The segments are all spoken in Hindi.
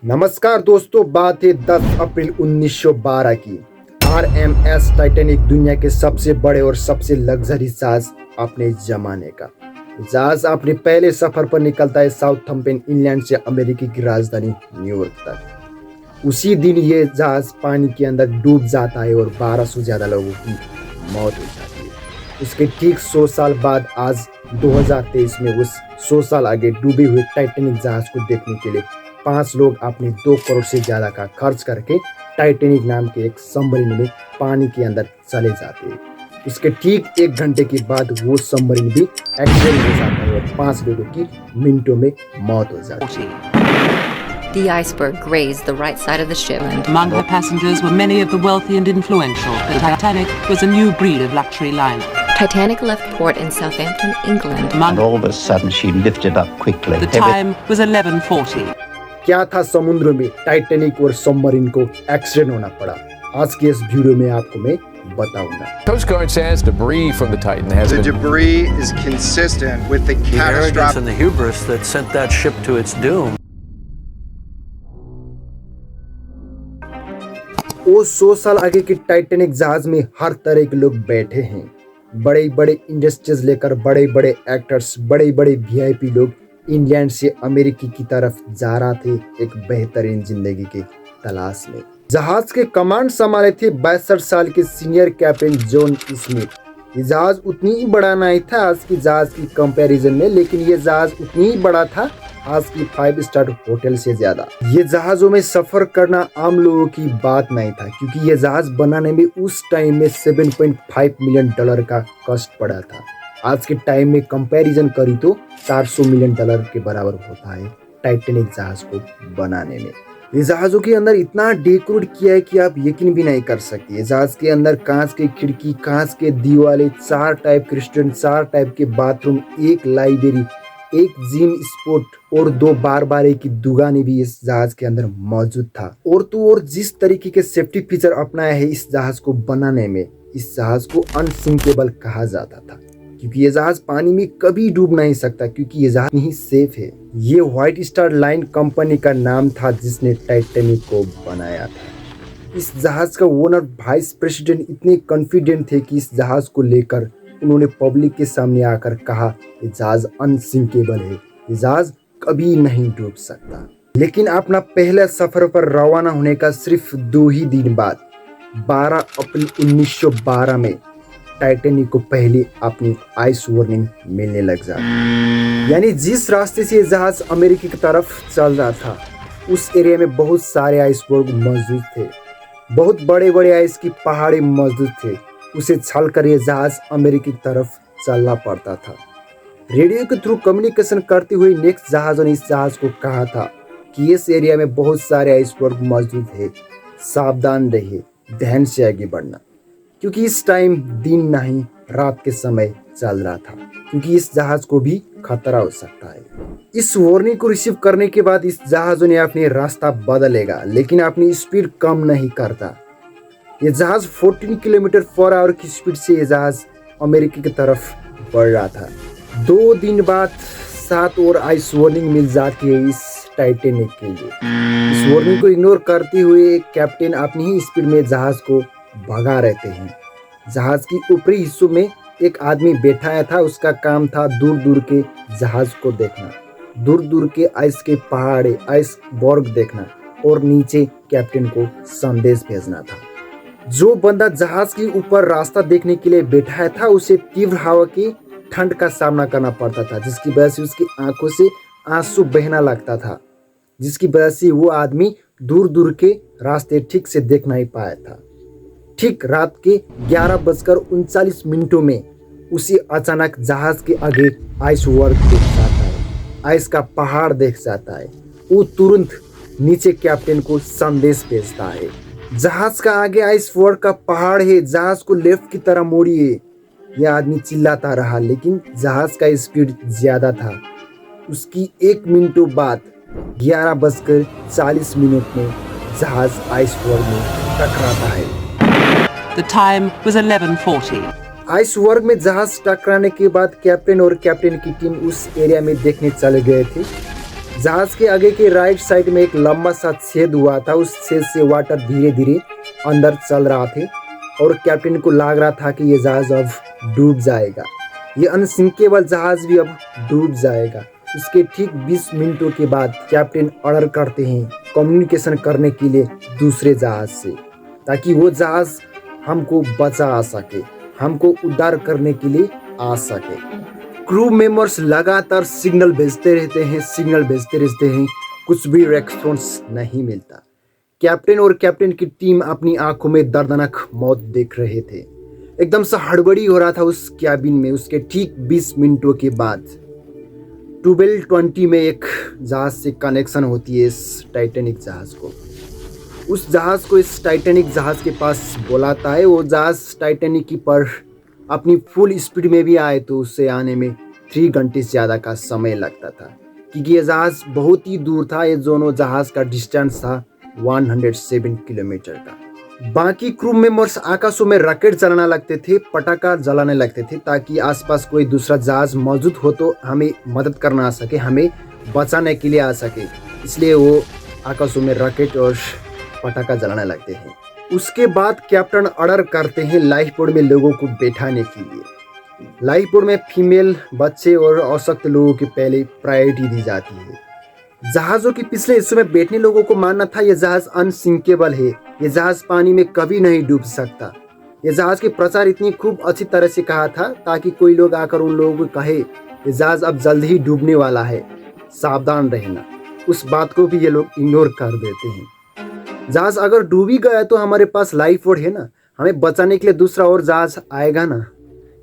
नमस्कार दोस्तों, बात है 10 अप्रैल 1912 की। आरएमएस टाइटैनिक दुनिया के सबसे बड़े और सबसे लग्जरी जहाज अपने जमाने का। जहाज अपने पहले सफर पर निकलता है साउथहैम्पटन इंग्लैंड से अमेरिकी की राजधानी न्यूयॉर्क तक। उसी दिन ये जहाज पानी के अंदर डूब जाता है और 1200 से ज्यादा लोगों की मौत हो जाती है। उसके ठीक 100 साल बाद आज 2023 में उस 100 साल आगे डूबे हुए टाइटैनिक जहाज को देखने के लिए 5 लोग अपने 2 करोड़ से ज्यादा का खर्च करके टाइटैनिक नाम के एक सबमरीन में पानी के अंदर चले जाते हैं। उसके ठीक 1 घंटे के बाद वो सबमरीन भी एक्सीडेंट हो जाता है और 5 लोगों की मिनटों में मौत हो जाती है। The iceberg grazed the right side of the ship. Among her passengers were many of the wealthy and influential. The Titanic was a new breed of luxury liner. Titanic left port in Southampton, England. And all of a sudden she lifted up quickly. The time was 11:40. क्या था समुद्र में टाइटैनिक और सबमरीन को एक्सीडेंट होना पड़ा? आज के इस वीडियो में आपको मैं बताऊंगा। Coast Guard says debris from the Titan has The been debris is consistent with the The arrogance catastrophic. and the hubris that sent that ship to its doom. वो 100 साल आगे के टाइटैनिक जहाज में हर तरह के लोग बैठे हैं। बड़े बड़े इंडस्ट्रीज लेकर बड़े बड़े एक्टर्स, बड़े बड़े वीआईपी लोग इंग्लैंड से अमेरिकी की तरफ जा रहा थे एक बेहतरीन जिंदगी की तलाश में। जहाज के कमांड संभाले थे 62 साल के सीनियर कैप्टन जॉन स्मिथ। ये जहाज उतनी ही बड़ा नहीं था आज की जहाज की कंपैरिजन में, लेकिन ये जहाज उतनी ही बड़ा था आज की 5 स्टार होटल से ज्यादा। ये जहाजों में सफर करना आम लोगों की बात नहीं था, क्योंकि ये जहाज बनाने में उस टाइम में $7.5 मिलियन का कॉस्ट पड़ा था। आज के टाइम में कंपैरिजन करी तो $400 मिलियन के बराबर होता है टाइटैनिक जहाज को बनाने में। ये जहाजों के अंदर इतना डेकोरेट किया है कि आप यकीन भी नहीं कर सकते। ये जहाज के अंदर कांच के खिड़की, कांच के दीवारें, 4 टाइप के रेस्टोरेंट, 4 टाइप के बाथरूम, 1 लाइब्रेरी, 1 जिम स्पॉट और 2 बार की दुकानें भी इस जहाज के अंदर मौजूद था। और तो और जिस तरीके के सेफ्टी फीचर अपनाया है इस जहाज को बनाने में, इस जहाज को अनसिंकेबल कहा जाता था, क्योंकि ये जहाज पानी में कभी डूब नहीं सकता, क्योंकि ये जहाज नहीं सेफ है। ये व्हाइट स्टार लाइन कंपनी का नाम था जिसने टाइटैनिक को बनाया था। इस जहाज का ओनर वाइस प्रेसिडेंट इतने कॉन्फिडेंट थे कि इस जहाज को लेकर उन्होंने पब्लिक के सामने आकर कहा ये जहाज अनसिंकेबल है, ये जहाज कभी नहीं डूब सकता। लेकिन अपना पहला सफर पर रवाना होने का सिर्फ 2 ही दिन बाद 12 अप्रैल 1912 में टाइटैनिक को पहले अपनी आइस वार्निंग मिलने लग जाती। यानी जिस रास्ते से जहाज अमेरिका की तरफ चल रहा था उस एरिया में बहुत सारे आइसबर्ग मौजूद थे, बहुत बड़े बड़े आइस की पहाड़े मौजूद थे। उसे छल कर ये जहाज अमेरिका की तरफ चलना पड़ता था। रेडियो के थ्रू कम्युनिकेशन करते हुए नेक्स्ट जहाजों ने इस जहाज को कहा था कि इस एरिया में बहुत सारे आइसबर्ग मौजूद है, सावधान रहिए, ध्यान से आगे बढ़ना, क्योंकि इस टाइम दिन नहीं रात के समय चल रहा था, क्योंकि इस जहाज को भी खतरा हो सकता है। इस वार्निंग को रिसीव करने के बाद इस जहाजों ने अपने रास्ता बदलेगा, लेकिन अपनी स्पीड कम नहीं करता। ये जहाज 14 किलोमीटर पर आवर की स्पीड से ये जहाज अमेरिका की तरफ बढ़ रहा था। 2 दिन बाद 7 और आइस वार्निंग मिल जाती है इस टाइटैनिक के लिए। इस वार्निंग को इग्नोर करते हुए कैप्टन अपनी ही स्पीड में जहाज को भगा रहते हैं। जहाज की ऊपरी हिस्सों में एक आदमी बैठाया था, उसका काम था दूर दूर के जहाज को देखना, दूर दूर के आइस के पहाड़े, आइसबर्ग देखना और नीचे कैप्टन को संदेश भेजना था। जो बंदा जहाज के ऊपर रास्ता देखने के लिए बैठाया था उसे तीव्र हवा की ठंड का सामना करना पड़ता था, जिसकी वजह से उसकी आंखों से आंसू बहना लगता था, जिसकी वजह से वो आदमी दूर दूर के रास्ते ठीक से देख नहीं पाया था। ठीक रात के 11:39 में उसे अचानक जहाज के आगे आइस वर्क देख जाता है, आइस का पहाड़ देख जाता है। वो तुरंत नीचे कैप्टन को संदेश भेजता है, जहाज का आगे आइस वर्क का पहाड़ है, जहाज को लेफ्ट की तरह मोड़िए। यह आदमी चिल्लाता रहा, लेकिन जहाज का स्पीड ज्यादा था। उसकी 1 मिनटों बाद 11:40 में जहाज आइस वर्क में टकराता है। The time was 11:40. आइसबर्ग में जहाज टकराने के बाद कैप्टन और कैप्टन की टीम उस एरिया में देखने चले गए थे जहाज के आगे के राइट साइड में एक लंबा सा छेद हुआ था। उस छेद से वाटर धीरे धीरे अंदर चल रहा थे और कैप्टन को लग रहा था कि ये जहाज अब डूब जाएगा, ये अनसिंकेबल जहाज भी अब डूब जाएगा। उसके ठीक 20 मिनटों के बाद कैप्टन ऑर्डर करते हैं कम्युनिकेशन करने के लिए दूसरे जहाज से, ताकि वो जहाज हमको बचा आ सके, हमको उद्धार करने के लिए आ सके। क्रू मेंबर्स लगातार सिग्नल भेजते रहते हैं, कुछ भी रेस्पॉन्स नहीं मिलता। कैप्टन और कैप्टन की टीम अपनी आंखों में दर्दनाक मौत देख रहे थे। एकदम सा हड़बड़ी हो रहा था उस कैबिन में। उसके ठीक 20 मिनटों के बाद 12:20 में एक जहाज से कनेक्शन होती है इस टाइटैनिक जहाज को। उस जहाज को इस टाइटैनिक जहाज के पास बुलाता है। वो जहाज टाइटैनिक की पर अपनी फुल स्पीड में भी आए तो उससे आने में 3 घंटे से ज़्यादा का समय लगता था, क्योंकि ये जहाज बहुत ही दूर था। ये दोनों जहाज का डिस्टेंस था 107 किलोमीटर का। बाकी क्रू मेंबर्स आकाशों में रॉकेट चलाने लगते थे, पटाखा जलाने लगते थे, ताकि आसपास कोई दूसरा जहाज मौजूद हो तो हमें मदद करना आ सके, हमें बचाने के लिए आ सके। इसलिए वो आकाशों में रॉकेट और पटाखा जलाने लगते हैं। उसके बाद कैप्टन ऑर्डर करते हैं लाइफ बोट में लोगों को बैठाने के लिए। लाइफ बोट में फीमेल, बच्चे और अशक्त लोगों की पहले प्रायोरिटी दी जाती है। जहाज़ों के पिछले हिस्सों में बैठने लोगों को मानना था ये जहाज अनसिंकेबल है, ये जहाज पानी में कभी नहीं डूब सकता। ये जहाज के प्रचार इतनी खूब अच्छी तरह से कहा था ताकि कोई लोग आकर उन लोगों को कहे ये जहाज अब जल्द ही डूबने वाला है, सावधान रहना। उस बात को भी ये लोग इग्नोर कर देते हैं। जहाज अगर डूब ही गया तो हमारे पास लाइफ बोट है ना, हमें बचाने के लिए दूसरा और जहाज आएगा ना।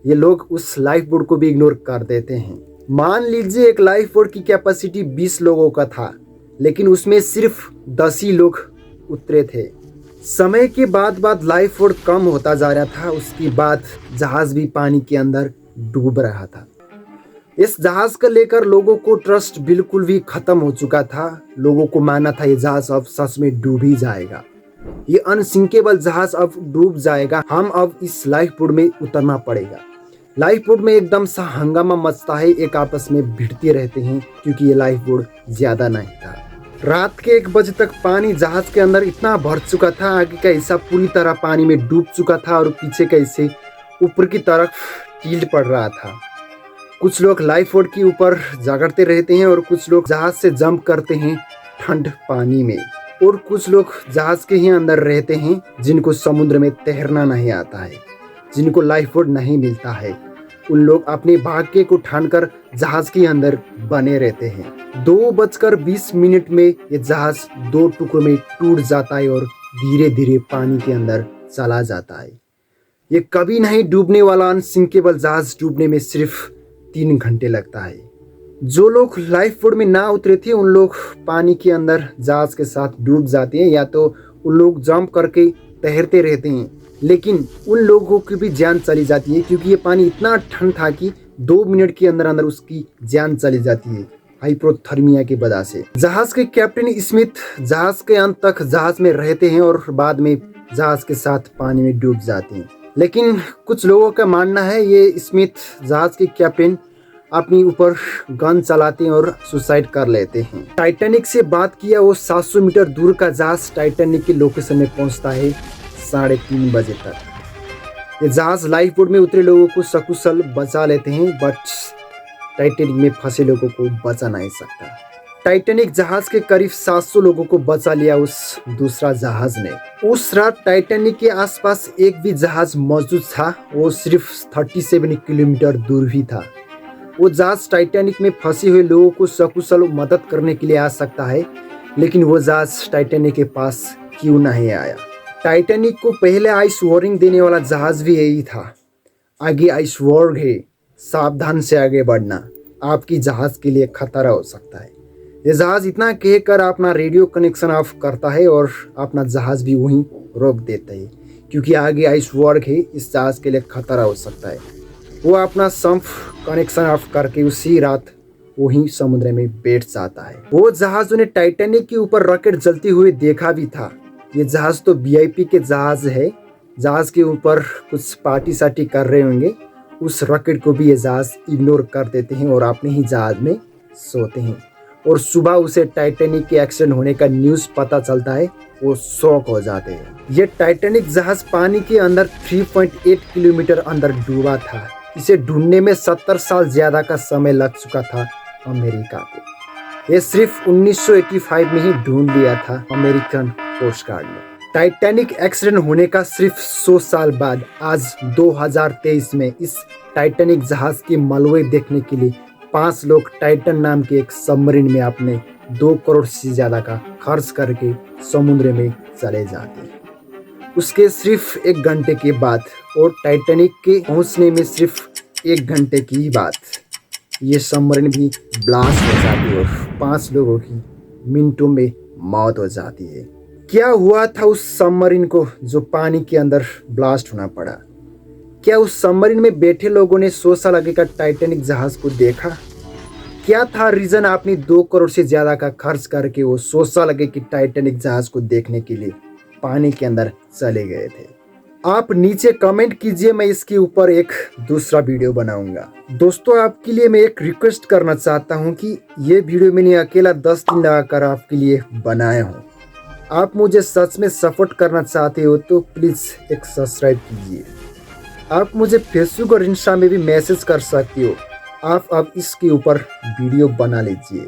ये लोग उस लाइफ बोट को भी इग्नोर कर देते हैं। मान लीजिए एक लाइफ बोट की कैपेसिटी 20 लोगों का था, लेकिन उसमें सिर्फ 10 ही लोग उतरे थे। समय के बाद लाइफ बोट कम होता जा रहा था। उसके बाद जहाज भी पानी के अंदर डूब रहा था। इस जहाज को लेकर लोगों को ट्रस्ट बिल्कुल भी खत्म हो चुका था। लोगों को मानना था ये जहाज अब सच में डूब ही जाएगा, ये अनसिंकेबल जहाज अब डूब जाएगा, हम अब इस लाइफ बोट में उतरना पड़ेगा। लाइफ बोट में एकदम सा हंगामा मचता है, एक आपस में भिड़ते रहते हैं, क्योंकि ये लाइफ बोट ज्यादा नहीं था। रात के 1 बजे तक पानी जहाज के अंदर इतना भर चुका था, आगे का हिस्सा पूरी तरह पानी में डूब चुका था और पीछे का हिस्से ऊपर की तरफ टिल्ट पड़ रहा था। कुछ लोग लाइफ बोट के ऊपर जागते रहते हैं और कुछ लोग जहाज से जंप करते हैं ठंड पानी में, और कुछ लोग जहाज के ही अंदर रहते हैं जिनको समुद्र में तैरना नहीं आता है, जिनको लाइफ बोट नहीं मिलता है। उन लोग अपने भाग्य को ठानकर जहाज के अंदर बने रहते हैं। 2:20 में ये जहाज 2 टुकड़ों में टूट जाता है और धीरे धीरे पानी के अंदर चला जाता है। ये कभी नहीं डूबने वाला अनसिंकेबल जहाज डूबने में सिर्फ 3 घंटे लगता है। जो लोग लाइफ बोट में ना उतरे थे उन लोग पानी के अंदर जहाज के साथ डूब जाते हैं, या तो उन लोग जंप करके तैरते रहते हैं, लेकिन उन लोगों की भी जान चली जाती है, क्योंकि ये पानी इतना ठंड था कि 2 मिनट के अंदर अंदर उसकी जान चली जाती है हाइपोथर्मिया की वजह से। जहाज के कैप्टन स्मिथ जहाज के अंत तक जहाज में रहते हैं और बाद में जहाज के साथ पानी में डूब जाते हैं। लेकिन कुछ लोगों का मानना है ये स्मिथ जहाज के कैप्टन अपनी ऊपर गन चलाते हैं और सुसाइड कर लेते हैं। टाइटैनिक से बात किया वो 700 मीटर दूर का जहाज टाइटैनिक के लोकेशन में पहुंचता है 3:30 बजे तक। ये जहाज लाइफ बोट में उतरे लोगों को सकुशल बचा लेते हैं, बट टाइटैनिक में फंसे लोगों को बचा नहीं सकता। टाइटैनिक जहाज के करीब 700 लोगों को बचा लिया उस दूसरा जहाज ने। उस रात टाइटैनिक के आसपास एक भी जहाज मौजूद था, वो सिर्फ 37 किलोमीटर दूर ही था। वो जहाज टाइटैनिक में फंसे हुए लोगों को सकुशल मदद करने के लिए आ सकता है, लेकिन वो जहाज टाइटैनिक के पास क्यों नहीं आया। टाइटैनिक को पहले आइस वार्निंग देने वाला जहाज भी यही था, आगे आइस वार्निंग है, सावधान से आगे बढ़ना, आपकी जहाज के लिए खतरा हो सकता है। ये जहाज इतना कहकर अपना रेडियो कनेक्शन ऑफ करता है और अपना जहाज भी वहीं रोक देता है, क्योंकि आगे आइस वार्निंग है, इस जहाज के लिए खतरा हो सकता है। वो अपना संप कनेक्शन ऑफ करके उसी रात वहीं समुद्र में बैठ जाता है। वो जहाज उन्हें टाइटैनिक के ऊपर रॉकेट जलते हुए देखा भी था। ये जहाज तो वीआईपी के जहाज है, जहाज के ऊपर कुछ पार्टी सार्टी कर रहे होंगे, उस रॉकेट को भी ये जहाज इग्नोर कर देते हैं और अपने ही जहाज में सोते हैं। और सुबह उसे टाइटैनिक के एक्सीडेंट होने का न्यूज़ पता चलता है, वो शॉक हो जाते हैं। ये टाइटैनिक जहाज पानी के अंदर 3.8 किलोमीटर अंदर डूबा था। इसे ढूंढने में 70 साल ज्यादा का समय लग चुका था अमेरिका को। ये सिर्फ 1985 में ही ढूंढ लिया था अमेरिकन कोस्ट गार्ड ने। टाइटैनिक एक्सीडेंट होने का सिर्फ 100 साल बाद आज 2023 में इस टाइटैनिक जहाज के मलबे देखने के लिए 5 लोग टाइटन नाम के एक सबमरीन में अपने 2 करोड़ से ज्यादा का खर्च करके समुद्र में चले जाते हैं। उसके सिर्फ 1 घंटे के बाद और टाइटैनिक के पहुंचने में सिर्फ 1 घंटे की बात, ये सबमरीन भी ब्लास्ट हो जाती है और 5 लोगों की मिनटों में मौत हो जाती है। क्या हुआ था उस सबमरीन को जो पानी के अंदर ब्लास्ट होना पड़ा? क्या उस सबमरीन में बैठे लोगों ने 100 साल आगे का टाइटैनिक जहाज को देखा? क्या था रीजन आपने 2 करोड़ से ज्यादा का खर्च करके वो 100 साल आगे की टाइटैनिक जहाज को देखने के लिए पानी के अंदर चले गए थे? आप नीचे कमेंट कीजिए, मैं इसके ऊपर एक दूसरा वीडियो बनाऊंगा। दोस्तों, आपके लिए मैं एक रिक्वेस्ट करना चाहता हूं कि ये वीडियो मैंने अकेला 10 दिन लगाकर आपके लिए बनाया हूं। आप मुझे सच में सपोर्ट करना चाहते हो तो प्लीज एक सब्सक्राइब कीजिए। आप मुझे फेसबुक और इंस्टा में भी मैसेज कर सकते हो। आप अब इसके ऊपर वीडियो बना लीजिए।